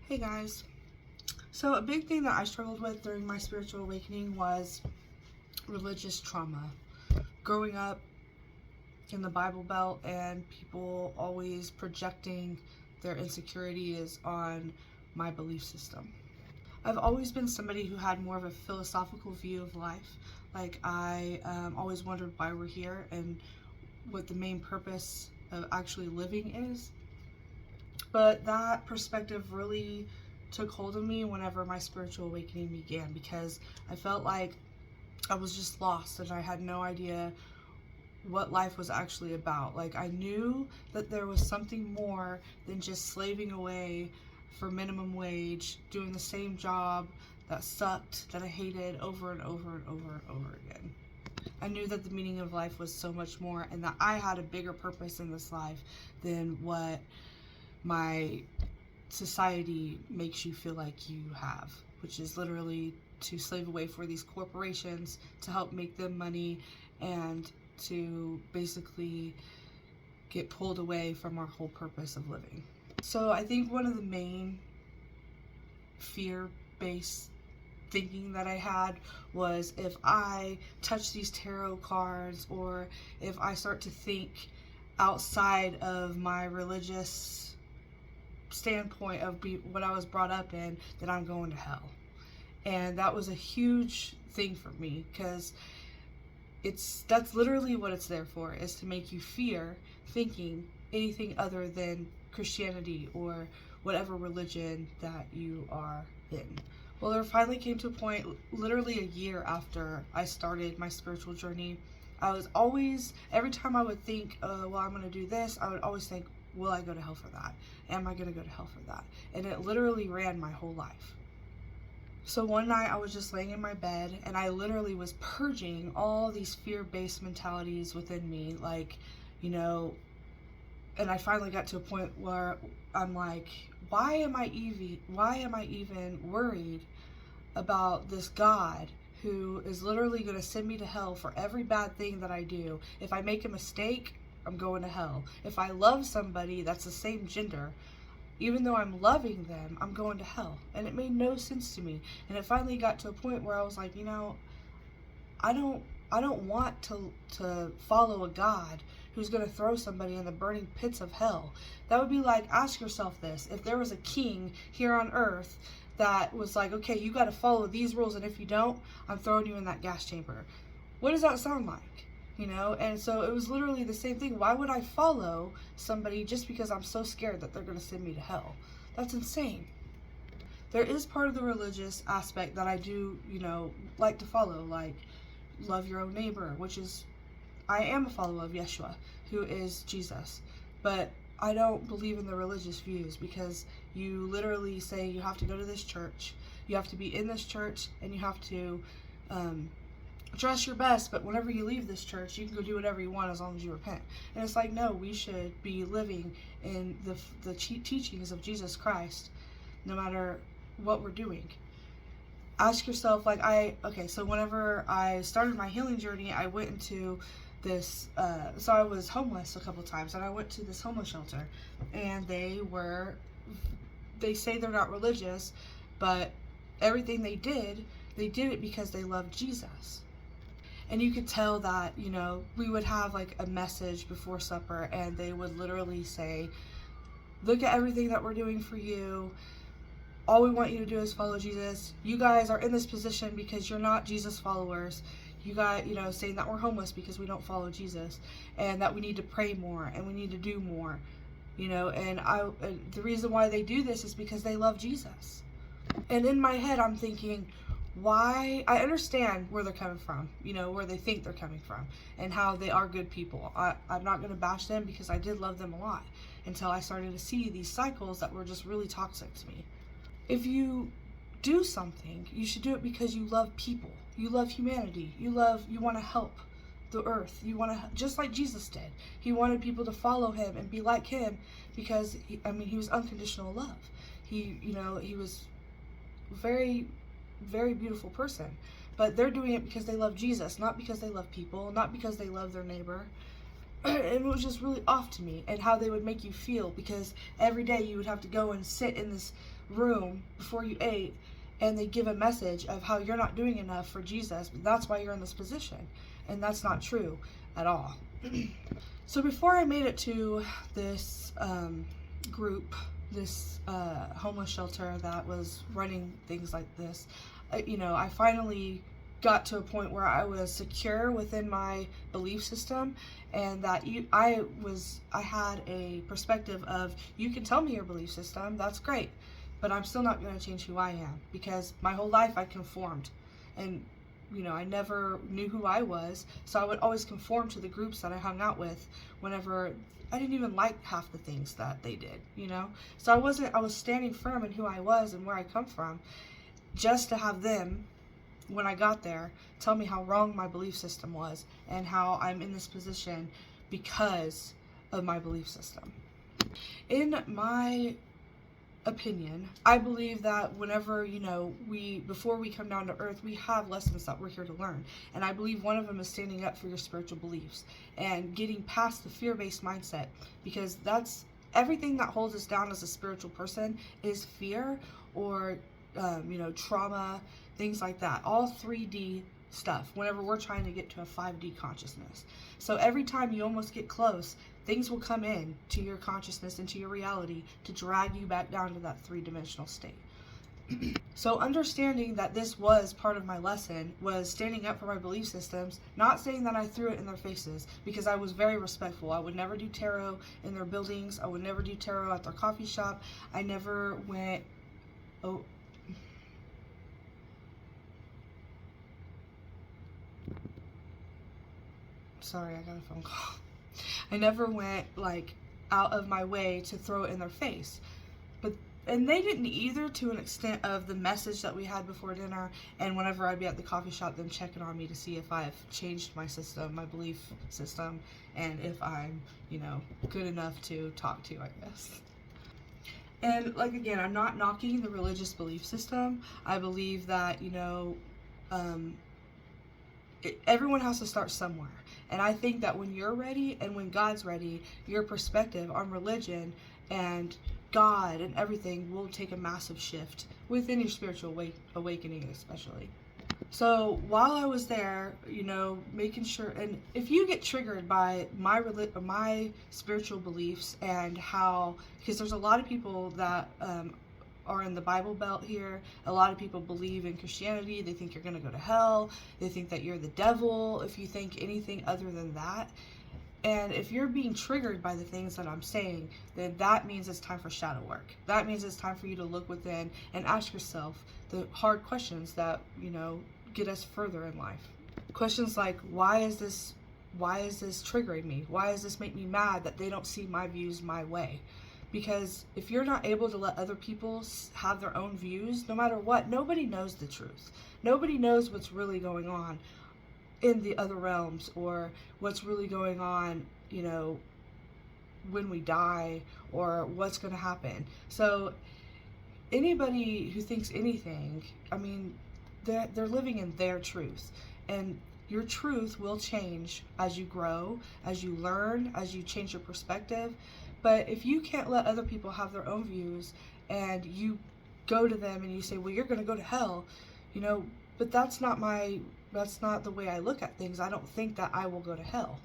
Hey guys. So, a big thing that I struggled with during my spiritual awakening was religious trauma. Growing up in the Bible Belt and people always projecting their insecurities on my belief system. I've always been somebody who had more of a philosophical view of life. Like, I always wondered why we're here and what the main purpose of actually living is. But that perspective really took hold of me whenever my spiritual awakening began, because I felt like I was just lost and I had no idea what life was actually about. Like, I knew that there was something more than just slaving away for minimum wage, doing the same job that sucked, that I hated over and over and over and over again. I knew that the meaning of life was so much more and that I had a bigger purpose in this life than what my society makes you feel like you have, which is literally to slave away for these corporations to help make them money and to basically get pulled away from our whole purpose of living. So I think one of the main fear-based thinking that I had was, if I touch these tarot cards or if I start to think outside of my religious standpoint of what I was brought up in, that I'm going to hell. And that was a huge thing for me, because that's literally what it's there for, is to make you fear thinking anything other than Christianity or whatever religion that you are in. Well, there finally came to a point, literally a year after I started my spiritual journey, I was always, every time I would think, well, I'm going to do this, I would always think, will I go to hell for that? Am I going to go to hell for that? And it literally ran my whole life. So one night I was just laying in my bed and I literally was purging all these fear-based mentalities within me, like, and I finally got to a point where I'm like, why am I even worried about this God who is literally going to send me to hell for every bad thing that I do? If I make a mistake, I'm going to hell. If I love somebody that's the same gender, even though I'm loving them, I'm going to hell. And it made no sense to me. And it finally got to a point where I was like, I don't want to follow a God who's going to throw somebody in the burning pits of hell. That would be like, ask yourself this: if there was a king here on earth that was like, okay, you got to follow these rules, and if you don't, I'm throwing you in that gas chamber. What does that sound like? And so it was literally the same thing. Why would I follow somebody just because I'm so scared that they're going to send me to hell? That's insane. There is part of the religious aspect that I do, like to follow, like love your own neighbor, which is, I am a follower of Yeshua, who is Jesus. But I don't believe in the religious views, because you literally say you have to go to this church, you have to be in this church, and you have to dress your best, but whenever you leave this church, you can go do whatever you want as long as you repent. And it's like, no, we should be living in the teachings of Jesus Christ, no matter what we're doing. Ask yourself, so whenever I started my healing journey, I went into this, so I was homeless a couple times, and I went to this homeless shelter, and they say they're not religious, but everything they did it because they loved Jesus. And you could tell that, we would have like a message before supper, and they would literally say, look at everything that we're doing for you. All we want you to do is follow Jesus. You guys are in this position because you're not Jesus followers. You guys, saying that we're homeless because we don't follow Jesus, and that we need to pray more and we need to do more, and the reason why they do this is because they love Jesus. And in my head, I'm thinking, why? I understand where they're coming from, where they think they're coming from, and how they are good people. I'm not going to bash them, because I did love them a lot until I started to see these cycles that were just really toxic to me. If you do something, you should do it because you love people. You love humanity. You want to help the earth. You want to, just like Jesus did. He wanted people to follow him and be like him, because he was unconditional love. He was very, very beautiful person, but they're doing it because they love Jesus, not because they love people, not because they love their neighbor. it was just really off to me, and how they would make you feel, because every day you would have to go and sit in this room before you ate, and they give a message of how you're not doing enough for Jesus, but that's why you're in this position. And that's not true at all. So before I made it to this group, this homeless shelter that was running things like this, I finally got to a point where I was secure within my belief system, and that I had a perspective of, you can tell me your belief system, that's great, but I'm still not going to change who I am, because my whole life I conformed, and I never knew who I was, so I would always conform to the groups that I hung out with, whenever I didn't even like half the things that they did, So I was standing firm in who I was and where I come from, just to have them, when I got there, tell me how wrong my belief system was, and how I'm in this position because of my belief system. In my opinion, I believe that whenever, before we come down to earth, we have lessons that we're here to learn. And I believe one of them is standing up for your spiritual beliefs and getting past the fear-based mindset, because that's everything that holds us down as a spiritual person is fear, or trauma, things like that. All 3D stuff, whenever we're trying to get to a 5D consciousness. So every time you almost get close, things will come in to your consciousness, into your reality, to drag you back down to that 3-dimensional state. So understanding that this was part of my lesson was standing up for my belief systems, not saying that I threw it in their faces, because I was very respectful. I would never do tarot in their buildings. I would never do tarot at their coffee shop. I never went, sorry, I got a phone call. I never went out of my way to throw it in their face. And they didn't either, to an extent of the message that we had before dinner, and whenever I'd be at the coffee shop, them checking on me to see if I've changed my system, my belief system, and if I'm, good enough to talk to, I guess. And again, I'm not knocking the religious belief system. I believe that, everyone has to start somewhere. And I think that when you're ready and when God's ready, your perspective on religion and God and everything will take a massive shift within your spiritual awakening, especially. So while I was there, making sure, and if you get triggered by my spiritual beliefs, and how, because there's a lot of people that are in the Bible Belt here. A lot of people believe in Christianity. They think you're going to go to hell. They think that you're the devil if you think anything other than that. And if you're being triggered by the things that I'm saying, then that means it's time for shadow work. That means it's time for you to look within and ask yourself the hard questions that, get us further in life. Questions like, why is this triggering me? Why does this make me mad that they don't see my views my way? Because if you're not able to let other people have their own views, no matter what, nobody knows the truth. Nobody knows what's really going on in the other realms, or what's really going on, when we die, or what's going to happen. So anybody who thinks anything, they're living in their truth. And your truth will change as you grow, as you learn, as you change your perspective. But if you can't let other people have their own views, and you go to them and you say, well, you're going to go to hell, but that's not the way I look at things. I don't think that I will go to hell,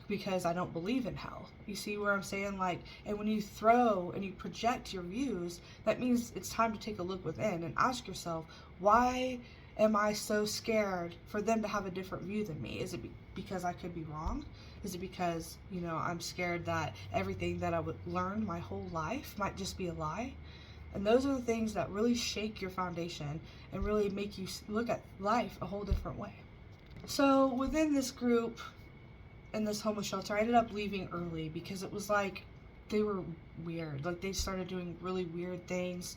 because I don't believe in hell. You see where I'm saying? And when you throw and you project your views, that means it's time to take a look within and ask yourself, why am I so scared for them to have a different view than me? Is it because I could be wrong? Is it because, I'm scared that everything that I would learn my whole life might just be a lie? And those are the things that really shake your foundation and really make you look at life a whole different way. So within this group, in this homeless shelter, I ended up leaving early, because it was they were weird. They started doing really weird things,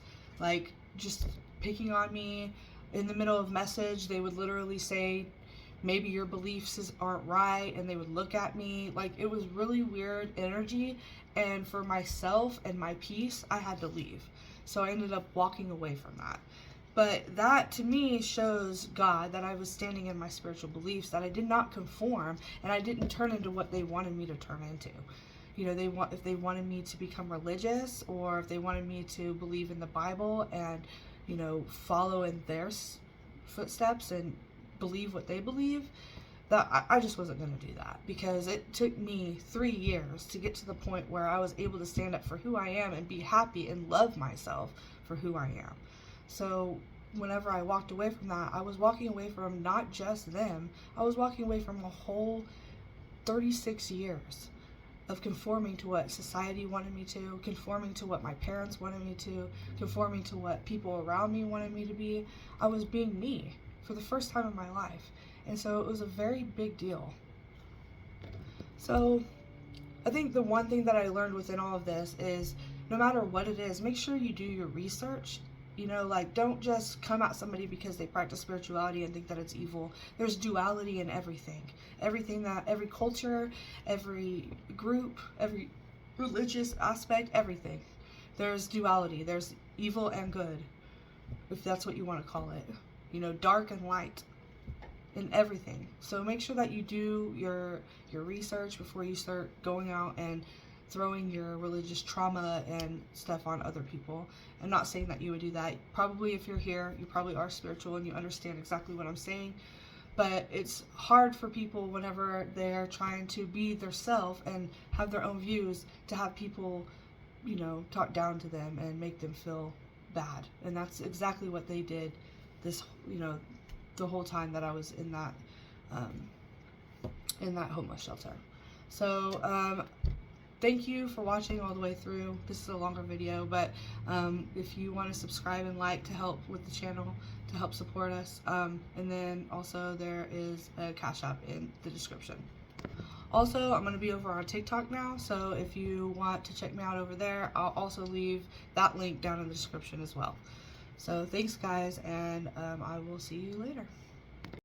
just picking on me. In the middle of message, they would literally say, maybe your beliefs aren't right, and they would look at me. It was really weird energy, and for myself and my peace, I had to leave. So I ended up walking away from that. But that to me shows God that I was standing in my spiritual beliefs, that I did not conform and I didn't turn into what they wanted me to turn into. You know, if they wanted me to become religious, or if they wanted me to believe in the Bible and, you know, follow in their footsteps and believe what they believe, that I just wasn't going to do that, because it took me 3 years to get to the point where I was able to stand up for who I am and be happy and love myself for who I am. So whenever I walked away from that, I was walking away from not just them, I was walking away from a whole 36 years of conforming to what society wanted me to, conforming to what my parents wanted me to, conforming to what people around me wanted me to be. I was being me for the first time in my life. And so it was a very big deal. So I think the one thing that I learned within all of this is, no matter what it is, make sure you do your research. You know, like, don't just come at somebody because they practice spirituality and think that it's evil. There's duality in everything. Every culture, every group, every religious aspect, everything. There's duality. There's evil and good, if that's what you want to call it. You know, dark and light in everything. So make sure that you do your research before you start going out and throwing your religious trauma and stuff on other people. I'm not saying that you would do that. Probably if you're here, you probably are spiritual and you understand exactly what I'm saying. But it's hard for people whenever they're trying to be their self and have their own views, to have people, you know, talk down to them and make them feel bad. And that's exactly what they did this, you know, the whole time that I was in that homeless shelter. So thank you for watching all the way through. This is a longer video, but if you want to subscribe and like to help with the channel, to help support us, and then also there is a Cash App in the description. Also, I'm going to be over on TikTok now, so if you want to check me out over there, I'll also leave that link down in the description as well. So thanks guys, and I will see you later.